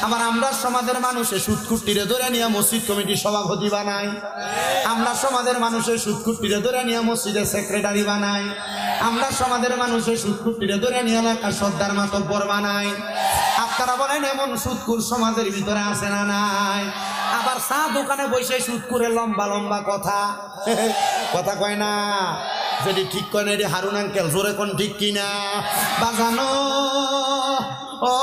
আবার আমরা সমাজের মানুষে সুদকুট্টিরে ধরে নিয়ে মসজিদ কমিটির সভাপতি বানাই, আমরা সমাজের মানুষের সুদকুট্টিরে ধরে নিয়ে মসজিদের সেক্রেটারি বানাই, আমরা সমাজের মানুষের সুদকুট্টিরে ধরে নিয়ে এলাকার সর্দার মাতব্বর বানাই। আপনারা বলেন এমন সুদকুর সমাজের ভিতরে আছে না নাই? আবার চা দোকানে বসে সুদকুরে লম্বা লম্বা কথা কথা কয় না, যদি ঠিক কয় না এটি হারুন আঙ্কেল জোরে কোন ঠিক কিনা বাজানো। ও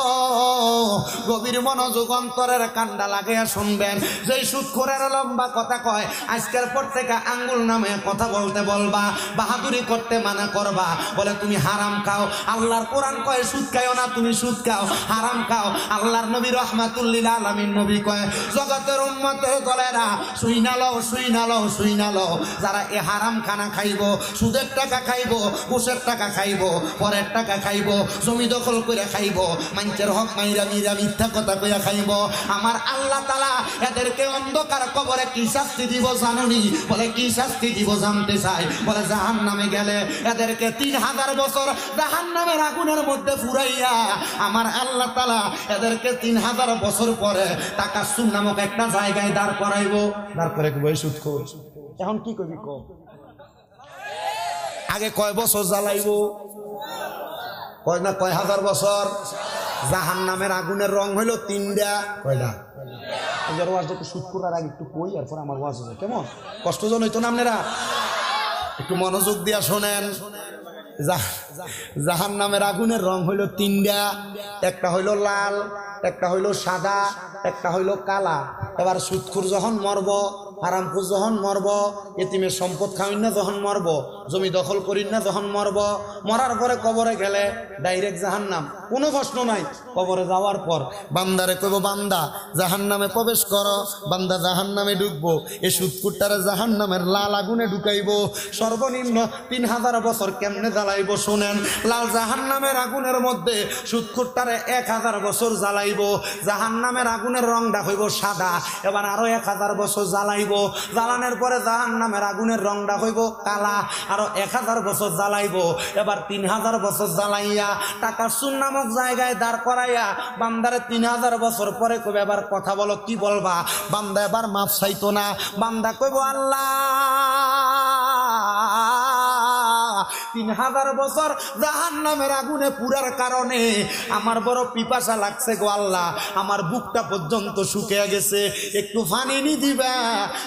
গভীর মনোযোগ অন্তরের কান্ডা লাগাইয়া শুনবেন, যেই সুদখোরের লম্বা কথা কয় আজকের পর থেকে আঙ্গুল নামে কথা বলতে বলবা, বাহাদুরি করতে মানা করবা। বলে তুমি হারাম খাও, আল্লাহর কোরআন কয় সুদ খাও না, তুমি সুদ খাও হারাম খাও। আল্লাহর নবী রহমাতুল্লিল আলামিন নবী কয় জগতের উম্মতের দলেরা শুই না লও শুই না লও শুই না লও, যারা এ হারাম খানা খাইব, সুদের টাকা খাইব, ঘুষের টাকা খাইব, পরের টাকা খাইব, জমি দখল করে খাইব, মানুষের হক মাইরা মিরা মিথ্যা কথা কইয়া খাইব, আমার আল্লাহ তাআলা এদেরকে অন্ধকার কবরে কি শাস্তি দিব জানুনি? বলে কি শাস্তি দিব জানতে চাই? বলে জাহান্নামে গেলে এদেরকে 3000 বছর জাহান্নামের আগুনের মধ্যে পুরাইয়া আমার আল্লাহ তাআলা এদেরকে 3000 বছর পরে তাকাসসুর নামক একটা জায়গায় দাঁড় করাইব। দাঁড় করে কি বই সুদখোর? এখন কি কবি কো আগে কয় বছর জ্বালাইব? কয় না কয় হাজার বছর? জাহান্নামের আগুনের রং হইল 3টা। কয়টা? এবার ওয়াজ একটু শুট করার আগে একটু কই, এরপর আমার ওয়াজ হবে কেমন? কষ্টজন হইতো না আপনারা? একটু মনোযোগ দিয়া শোনেন। জাহান্নামের আগুনের রং হইল 3টা, একটা হইল লাল, একটা হইল সাদা, একটা হইল কালা। এবার সুদখোর যখন মরব, হারামখোর যখন মরব, এতিমের সম্পদ খাওয়াই না যখন মরব, জমি দখল করি না যখন মরব, মরার পরে কবরে গেলে ডাইরেক্ট জাহান্নাম, কোনো প্রশ্ন নাই। কবরে যাওয়ার পর বান্দারে কইব বান্দা জাহান্নামে প্রবেশ করো, বান্দা জাহান্নামে ঢুকবো। এই সুদখোরটারে জাহান্নামের লাল আগুনে ঢুকাইব, সর্বনিম্ন 3000 বছর কেমনে জ্বালাইব শোনেন। লাল জাহান্নামের আগুনের মধ্যে সুদখোরটারে 1000 বছর জ্বালাইব, জাহান্নামের আগুনের রংটা হইব সাদা। এবার আরো 1000 বছর জ্বালাইব, জ্বালানোর পরে জাহান্নামের আগুনের রংটা হইব কালা, আরো 1000 বছর জ্বালাইব। এবার 3000 বছর জ্বালাইয়া তাকাসসুর নামক জায়গায় দাঁড় করাইয়া বান্দারে 3000 বছর পরে কইবে এবার কথা বলো কি বলবা? বান্দা এবার মাফ চাইতো না, বান্দা কইব আল্লাহ 3000 বছর জাহান্নামের আগুনে পুরার কারণে আমার বড় পিপাসা লাগছে গো আল্লাহ, আমার বুকটা পর্যন্ত শুকিয়ে গেছে, একটু পানি নি দিবা,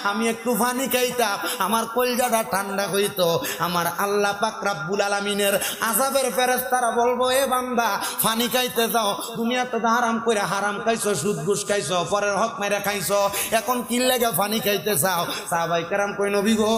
আমি একটু পানি খাইতাম, আমার কলজাটা ঠান্ডা হইতো। আমার আল্লাহ পাক রব্বুল আলামিনের আযাবের ফেরেশতারা বলবো এ বান্দা পানি খাইতে যাও, দুনিয়াতে তো হারাম করে হারাম খাইছো, সুদ ঘুষ খাইছো, পরের হক মেরে খাইছো, এখন কি লাগে পানি খাইতে চাও? সাহাবায়ে কেরাম কই নবী গো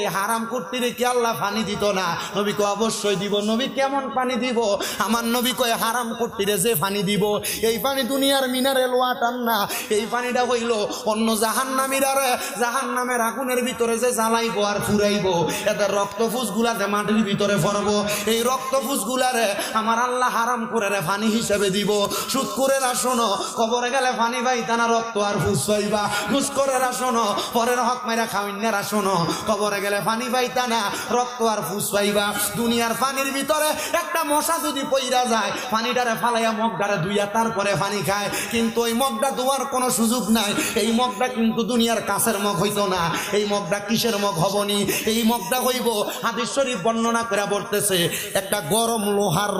এই হারাম করতে কি আল্লাহ পানি দিত না? নবী কয় অবশ্যই দিব। নবী কেমন পানি দিব? আমার নবী কয় হারাম করতে যে পানি দিব, এই পানি দুনিয়ার মিনারেল ওয়াটার না, এই পানিটা হইল অন্য জাহান্নামীরারে জাহান্নামের আগুনের ভিতরে যে জ্বালাইবো আর ফুরাইবো, এদের রক্তফুস গুলাতে মাটির ভিতরে পড়বো, এই রক্তফুস গুলারে আমার আল্লাহ হারাম করে রে পানি হিসেবে দিব। সুদ করে না শোনো, কবরে গেলে পানি পাইতা না, রক্ত আর ফুস পাইবা। ঘুষ করে না শোনো, পরের হক মেরা খাওয়াইনারা শোনো, কবরে গেলে পানি পাইতা না, রক্ত আর ফুস পাইবা। দুনিয়ার পানির ভিতরে একটা মশা যদি পইরা যায়, পানিটারে ফালাইয়া মগটারে ধুইয়া তারপরে পানি খায়, কিন্তু ওই মগটা ধোয়ার কোনো সুযোগ নাই। এই মগটা কিন্তু দুনিয়ার কাছের মগ হইতো না, এই মগটা কিসের মগ হবনি? এই মগটা হইব হাদিস শরীফ বর্ণনা করে বলতেছে একটা গরম লোহার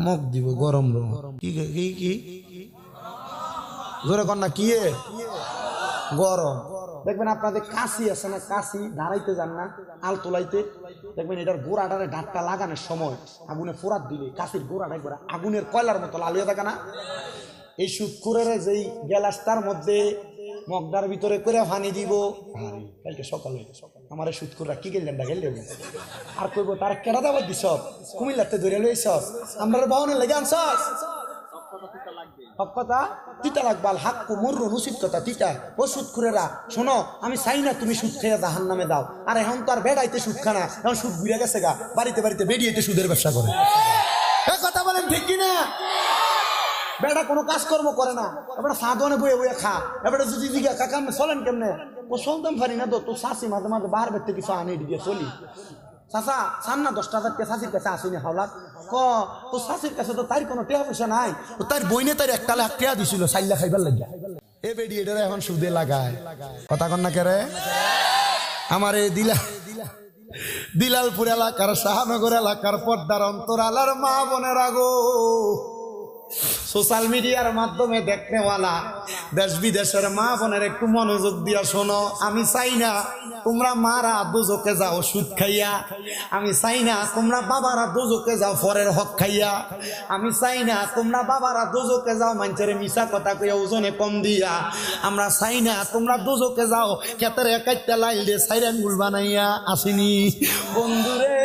মগ দিব, গরম লোহা। কি কি কি জোরে কন্যা কি গরম? দেখবেন আপনাদের কাশি আছে না, কাশি দাঁড়াইতে যান না আল তোলাইতে, দেখবেন এটার গোড়াটারে ডাক্তার লাগানোর সময় আগুনে ফোরাত দিলে কাশির গোড়াটা একবার আগুনের কয়লার মতো লাল হয়ে থাকে না? এই সুদখোরের যেই গ্লাসটার মধ্যে মগদার ভিতরে করে পানি দিব, কালকে সকালে আমার এই সুদখোররা কি গেলেন না গেলে আর কইব তার কেডা দাবার দিস, কুমিল্লাতে ধরে লইছ, আমরা বাহনের লেগে আনছ, হক কথা তিতা লাগবাল হাক্কু মুররু নুসিত কথা তিতা। ও সুদখোরেরা শোনো, আমি চাই না তুমি সুদ খেয়ে জাহান্নামে দাও। আর এখন তো আর বেড়াইতে সুদ খানা, এখন সুদ ঘুরে গেছে গা, বাড়িতে বাড়িতে বেরিয়েতে সুদের ব্যবসা করে। কথা বলেন ঠিক কিনা? বেটা কোনো কাজকর্ম করে না, এবার সাধনে বয়ে বয়ে খা। এবারে যদি জিজ্ঞা কাকা চলেন কেমনে, ও চলতাম পারি না তো, তো শাশি মাঝে মাঝে বার বেরতে কিছু আনি দিয়ে চলি। চাচা চান না 10,000 টাকা চাচির কাছে আসেনি হাওলাত ক তো চাচির কাছে তো তার কোনো টাকা পয়সা নাই, তো তার বইনে তার 1 লাখ টাকা দিছিল 4 লাখ খাইবার লাগিয়া। এ বেডি এটারে এখন সুদে লাগায়, কথা কন না কেরে? আমার এই দিলালপুর এলাকার শাহনগর এলাকার পর্দার অন্তরালার মা বোনেরা গো, সোশ্যাল মিডিয়ার মাধ্যমে দেখনেওয়ালা দেশ বিদেশের মা বোনের একটু মনোযোগ দিয়া শোনো। আমি চাই না তোমরা মারা দোজকে যাও সুদ খাইয়া, আমি চাই না তোমরা বাবারা দোজকে যাও ফরের হক খাইয়া, আমি চাই না তোমরা বাবারা দোজকে যাও মানুষের মিশা কথা কইয়া ওজনে কম দিয়া, আমরা চাই না তোমরা দোজকে যাও ক্ষেতের একাইটা লাইল দিয়ে সাইরেন গুল বানাইয়া। আসিনি বন্ধুরে,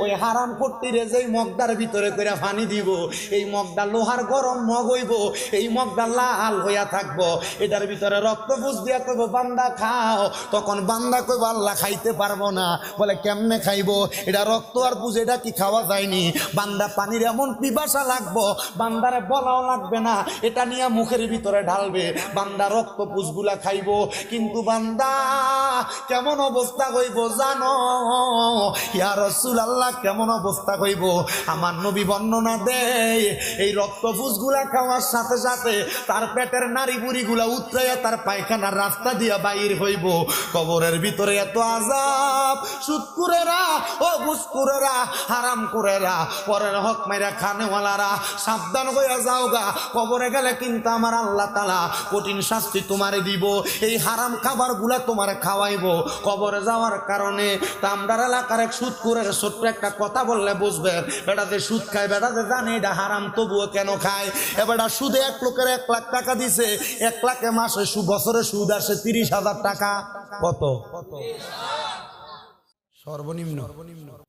ওই হারাম কর্তিরে যেই মগদার ভিতরে করে পানি দিব, এই মগদা লোহার গরম মগ হইব, এই মগদা লাল হইয়া থাকবো, এটার ভিতরে রক্ত বুঝ দিয়া কইব বান্দা খাও, তখন বান্দা কইব আল্লাহ খাইতে পারবো না, বলে কেমনে খাইবো, এটা রক্ত আর বুঝ এটা কি খাওয়া যায়নি, বান্দা পানির এমন পিপাসা লাগবো বান্দারে বলাও লাগবে না, এটা নিয়ে মুখের ভিতরে ঢালবে, বান্দা রক্ত পুষগুলা খাইবো। কিন্তু বান্দা কেমন অবস্থা হইব জানো ইয়া রাসূলুল্লাহ, কেমন অবস্থা হইব? আমার নবী বর্ণনা দেয় এই রক্তপুষগুলা খাওয়ার সাথে সাথে তার পেটের নারী বুড়িগুলা উতরাইয়া তার পায়খানার রাস্তা দিয়া বাইর হইব। কবরের ভিতরে এত আযাব, সুদকুরেরা ও ঘুষকুরেরা হারাম কুরেরা পরের হক মাইরা খানেওয়ালারা সাবধান হইয়া যাওগা, কবরে গেলে কিন্তু আমার আল্লাহ তাআলা কঠিন শাস্তি তোমারে দিব, এই হারাম খাবারগুলা তোমারে খাওয়াইব কবরে যাওয়ার কারণে। তামদার এলাকার এক সুদকুরের ছোট্ট একটা কথা বললে বুঝবেন, বেটাতে সুদ খায়, বেটাতে জানে এটা হারাম তবুও কেন খায়। এবারটা সুদে এক লোকের 1 লাখ টাকা দিছে, 1 লাখে মাসে বছরে সুদ আসে 30,000 টাকা। কত সর্বনিম্ন?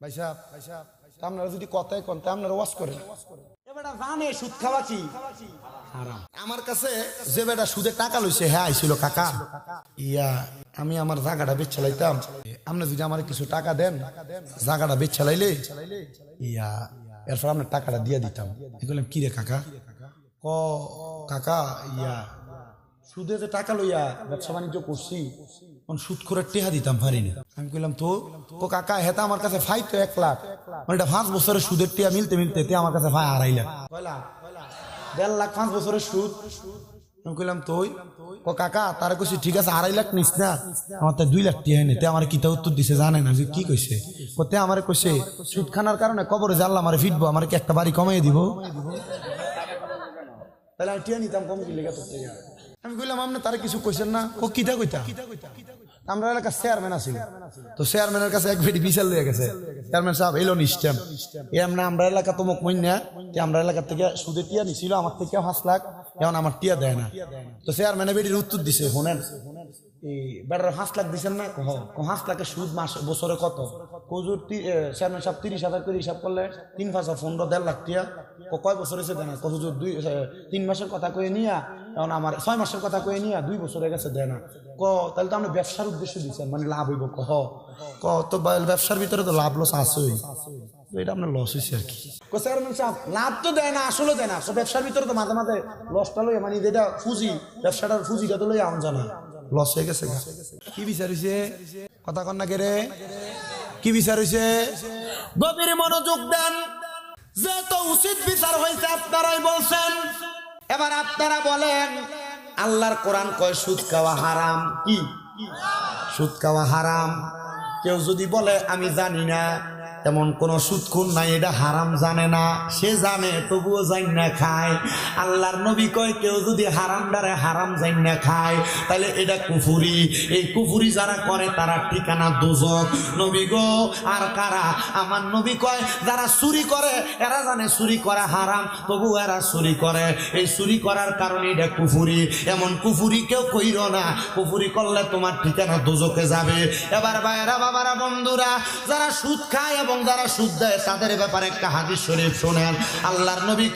ভাই সাহেব আপনারা যদি কথাই কন আপনারা ওয়াজ করেন, এবারটা জানে সুদ খাওয়া কি হারাম। আমার কাছে যে বেটা সুদে টাকা লইছে হ্যাঁ আইছিল, কাকা ইয়া আমি আমার জায়গাটা বেচে লাইতাম, আপনি যদি আমার কিছু টাকা দেন জায়গাটা বেচে লাইলে ইয়া এরপর আপনার টাকাটা দিয়ে দিতাম। বললাম কি রে কাকা? ক কাকা ইয়া সুদে যে টাকা লইয়া ব্যবসা বাণিজ্য করছি, সুদ করে টেহা দিতাম পারি না। আমি কইলাম তো কাকা হেতা আমার কাছে ফাই তো 1 লাখ, মানে এটা 5 বছরের সুদের টেহা মিলতে মিলতে আমার কাছে ফাই 2.5 লাখ, 1.5 লাখ 5 বছরের সুদ। আমি কইলাম তুই কাকা তারা কইছি ঠিক আছে 2.5 লাখ নিস না, আমার তো 2 লাখ টিয়া নেই। আমার কিতা উত্তর দিছে জানে না, কি কইছে? কতে আমার কইছে সুদ খানার কারণে কবরে যে আল্লাহ আমারে ফিটবো, আমার কি একটা বাড়ি কমাই দিব, তাহলে আমি টিয়া নিতাম কম কি লেগে তোর থেকে। আমি কইলাম আপনি তারা কিছু কইছেন না? ও কিতা কইতা? আমরা এলাকার চেয়ারম্যান আছি, তো চেয়ারম্যানের কাছে এক ভেটি বিশাল লইয়া গেছে, চেয়ারম্যান সাহেব এলো নিশ্চয় এমন আমরা এলাকা তো মুখ মইনা, আমরা এলাকার থেকে সুদে টিয়া নিছিল আমার থেকে 5 লাখ, এখন আমার টিয়া দেয় না। তো চেয়ারম্যানে বেটির উত্তর দিছে, শোনেন এই বেটার 5 লাখ দিচ্ছেন না, 5 লাখের সুদ মাস বছরে কত? কজুর চেয়ারম্যান সাহেব 30,000 করে হিসাব করলে 3 5 15 1.5 লাখ টিয়া। কয় বছর হয়েছে দেয় না? কজুর 3 মাসের কথা কয়ে নিয়া, এখন আমার 6 মাসের কথা কয়ে নিয়া 2 বছর হয়ে গেছে দেয় না। তাহলে তো আপনি ব্যবসার উদ্দেশ্য দিচ্ছেন, মানে লাভ হইব। তো ব্যবসার ভিতরে তো লাভ লস আসেই, এটা আপনার লস হয়েছে আর কি। চেয়ারম্যান সাহেব লাভ তো দেয় না, আসলে দেয় না, ব্যবসার ভিতরে তো মাঝে মাঝে লসটা লইয়া, মানে যেটা পুঁজি ব্যবসাটার পুঁজিটা তো লইয়া আম জানা লস হয়ে গেছে। কি বিচার হয়েছে? কথা কন না কে রে? কি বিচার হয়েছে? গভীর মনোযোগ দেন, যে তো উচিত বিচার হয়েছে আপনারাই বলছেন। এবার আপনারা বলেন, আল্লাহর কোরআন কয় সুদ খাওয়া হারাম। কি সুদ খাওয়া হারাম? কেউ যদি বলে আমি জানি না, এমন কোন সুদখোর নাই এটা হারাম জানে না, সে জানে তবুও জান না খায়। আল্লাহর নবী কয় কেউ যদি হারাম দ্বারা হারাম জান না খায় তাহলে এটা কুফুরি। এই কুফুরি যারা করে তারা ঠিকানা দোজখ। নবী গো আর কারা? আমার নবী কয় যারা চুরি করে এরা জানে চুরি করা হারাম, তবু এরা চুরি করে। এই চুরি করার কারণে এটা কুফুরি। এমন কুফুরি কেউ কইর না, কুফুরি করলে তোমার ঠিকানা দোজখে যাবে। এবার ভাইরা বাবারা বন্ধুরা, যারা সুদ খায় এবং যারা সুদ দেয় তাদের ব্যাপারে একটা হাদিস শরীফ শোনেন। আল্লাহর নবী